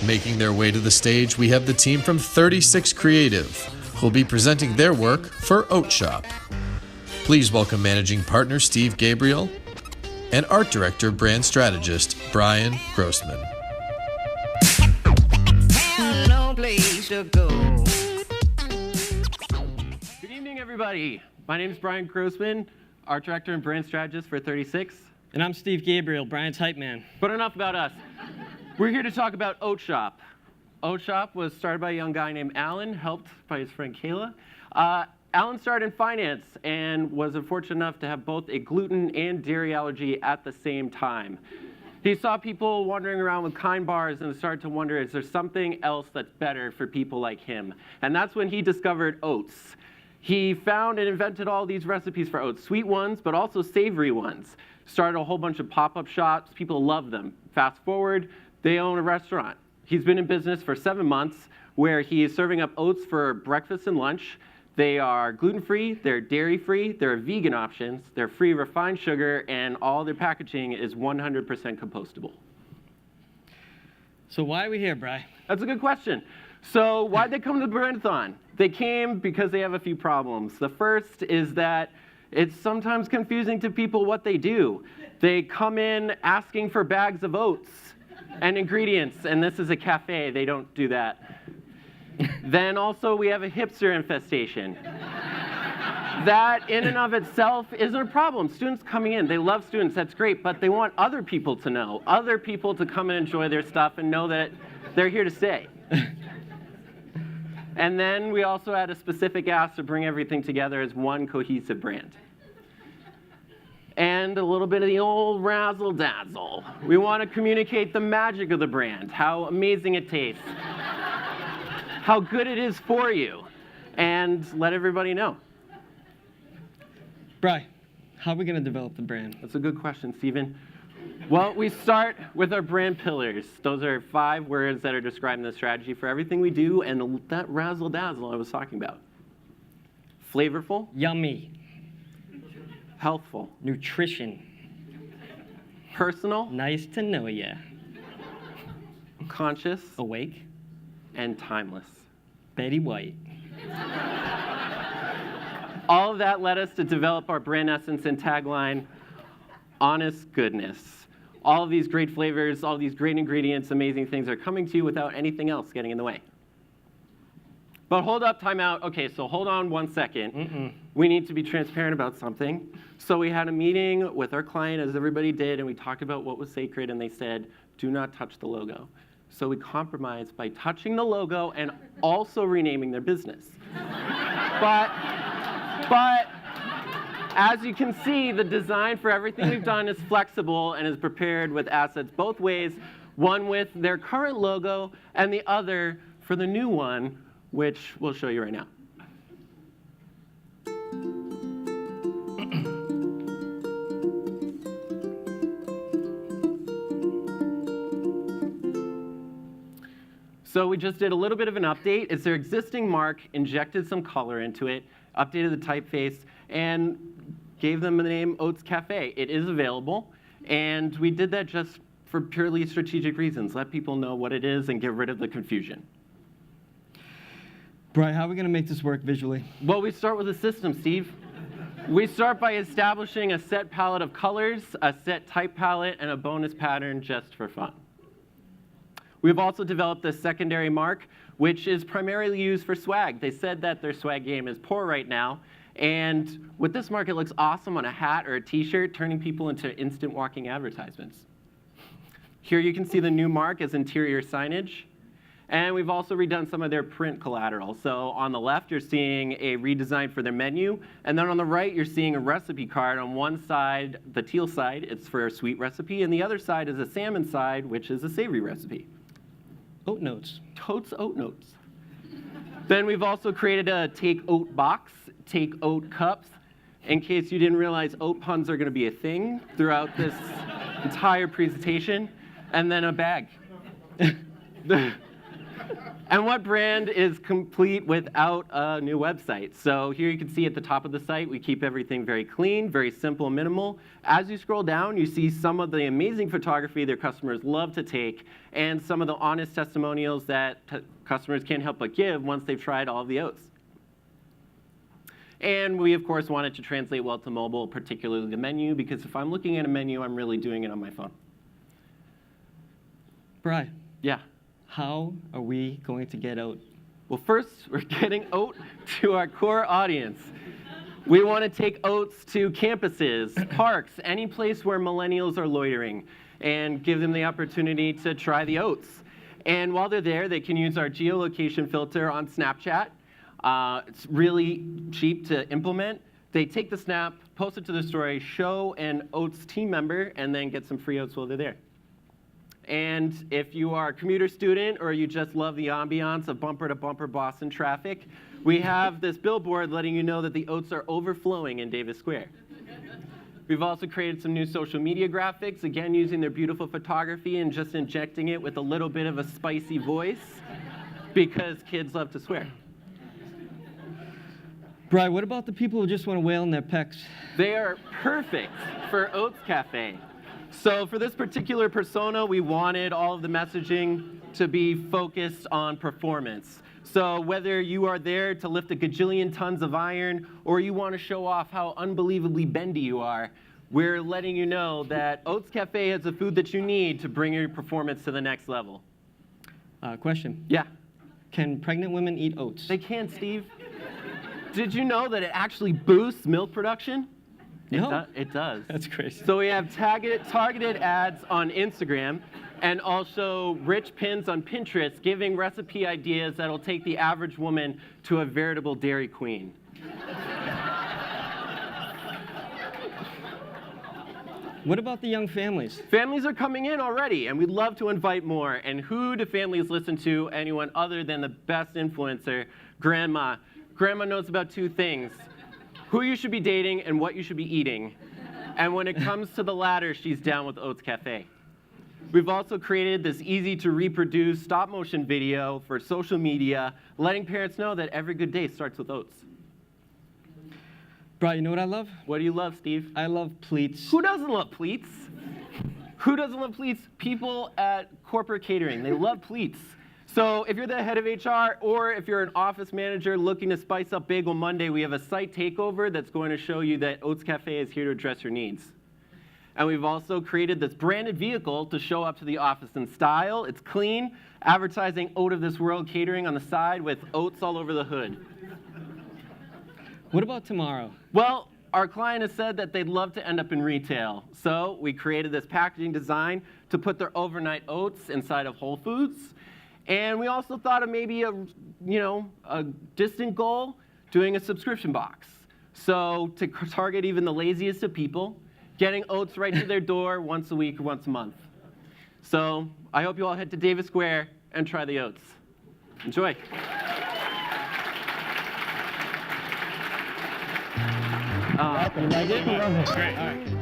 Making their way to the stage, we have the team from 36 Creative, who'll be presenting their work for Oats Shop. Please welcome Managing Partner Steve Gabriel and Art Director Brand Strategist Brian Grossman. No place to go. Good evening, everybody. My name is Brian Grossman, Art Director and Brand Strategist for 36. And I'm Steve Gabriel, Brian's hype man. But enough about us. We're here to talk about Oats Shop. Oats Shop was started by a young guy named Alan, helped by his friend Kayla. Alan started in finance and was fortunate enough to have both a gluten and dairy allergy at the same time. He saw people wandering around with Kind bars and started to wonder, is there something else that's better for people like him? And that's when he discovered oats. He found and invented all these recipes for oats, sweet ones, but also savory ones. Started a whole bunch of pop-up shops. People love them. Fast forward, they own a restaurant. He's been in business for 7 months, where he is serving up oats for breakfast and lunch. They are gluten-free, they're dairy-free, they're vegan options, they're free of refined sugar, and all their packaging is 100% compostable. So why are we here, Bri? That's a good question. So why'd they come to the Brandathon? They came because they have a few problems. The first is that it's sometimes confusing to people what they do. They come in asking for bags of oats and ingredients, and this is a cafe, they don't do that. Then also we have a hipster infestation. That in and of itself isn't a problem. Students coming in, they love students, that's great, but they want other people to know, other people to come and enjoy their stuff and know that they're here to stay. And then we also had a specific ask to bring everything together as one cohesive brand. And a little bit of the old razzle-dazzle. We want to communicate the magic of the brand, how amazing it tastes, how good it is for you, and let everybody know. Bri, how are we going to develop the brand? That's a good question, Stephen. Well, we start with our brand pillars. Those are 5 words that are describing the strategy for everything we do and that razzle-dazzle I was talking about. Flavorful. Yummy. Healthful. Nutrition. Personal. Nice to know ya. Conscious. Awake. And timeless. Betty White. All of that led us to develop our brand essence and tagline, honest goodness. All of these great flavors, all these great ingredients, amazing things are coming to you without anything else getting in the way. But hold up, time out. Okay, so hold on 1 second. We need to be transparent about something. So we had a meeting with our client, as everybody did, and we talked about what was sacred, and they said, do not touch the logo. So we compromised by touching the logo and also renaming their business. But as you can see, the design for everything we've done is flexible and is prepared with assets both ways, one with their current logo and the other for the new one, which we'll show you right now. So we just did a little bit of an update. It's their existing mark, injected some color into it, updated the typeface, and gave them the name Oats Cafe. It is available, and we did that just for purely strategic reasons. Let people know what it is and get rid of the confusion. Bri, how are we going to make this work visually? Well, we start with a system, Steve. We start by establishing a set palette of colors, a set type palette, and a bonus pattern just for fun. We've also developed a secondary mark, which is primarily used for swag. They said that their swag game is poor right now, and with this mark, it looks awesome on a hat or a t-shirt, turning people into instant walking advertisements. Here you can see the new mark as interior signage. And we've also redone some of their print collateral. So on the left, you're seeing a redesign for their menu. And then on the right, you're seeing a recipe card. On one side, the teal side, it's for a sweet recipe. And the other side is a salmon side, which is a savory recipe. Oat notes. Totes oat notes. Then we've also created a take oat box, take oat cups, in case you didn't realize oat puns are going to be a thing throughout this entire presentation. And then a bag. And what brand is complete without a new website? So here you can see at the top of the site, we keep everything very clean, very simple, minimal. As you scroll down, you see some of the amazing photography their customers love to take and some of the honest testimonials that customers can't help but give once they've tried all of the oats. And we, of course, wanted to translate well to mobile, particularly the menu, because if I'm looking at a menu, I'm really doing it on my phone. Bri, Yeah. how are we going to get out? Well, first, we're getting oat to our core audience. We want to take oats to campuses, parks, any place where millennials are loitering, and give them the opportunity to try the oats. And while they're there, they can use our geolocation filter on Snapchat. It's really cheap to implement. They take the snap, post it to the story, show an Oats team member, and then get some free oats while they're there. And if you are a commuter student or you just love the ambiance of bumper-to-bumper Boston traffic, we have this billboard letting you know that the oats are overflowing in Davis Square. We've also created some new social media graphics, again using their beautiful photography and just injecting it with a little bit of a spicy voice, because kids love to swear. Bri, what about the people who just want to wail in their pecs? They are perfect for Oats Cafe. So for this particular persona, we wanted all of the messaging to be focused on performance. So whether you are there to lift a gajillion tons of iron or you want to show off how unbelievably bendy you are, we're letting you know that Oats Cafe has the food that you need to bring your performance to the next level. Question. Yeah, Can pregnant women eat oats? they can, Steve. Did you know that it actually boosts milk production? No. It does. That's crazy. So we have targeted ads on Instagram and also rich pins on Pinterest giving recipe ideas that'll take the average woman to a veritable Dairy Queen. What about the young families? Families are coming in already, and we'd love to invite more. And who do families listen to? Anyone other than the best influencer, Grandma. Grandma knows about two things: who you should be dating and what you should be eating. And when it comes to the latter, she's down with Oats Cafe. We've also created this easy-to-reproduce stop-motion video for social media, letting parents know that every good day starts with oats. Bri, you know what I love? What do you love, Steve? I love pleats. Who doesn't love pleats? Who doesn't love pleats? People at corporate catering, they love pleats. So if you're the head of HR or if you're an office manager looking to spice up Bagel Monday, we have a site takeover that's going to show you that Oats Cafe is here to address your needs. And we've also created this branded vehicle to show up to the office in style. It's clean, advertising Oat of This World catering on the side with oats all over the hood. What about tomorrow? Well, our client has said that they'd love to end up in retail. So we created this packaging design to put their overnight oats inside of Whole Foods. And we also thought of maybe a distant goal, doing a subscription box. So to target even the laziest of people, getting oats right to their door once a week or once a month. So I hope you all head to Davis Square and try the oats. Enjoy. You like it? Great. All right.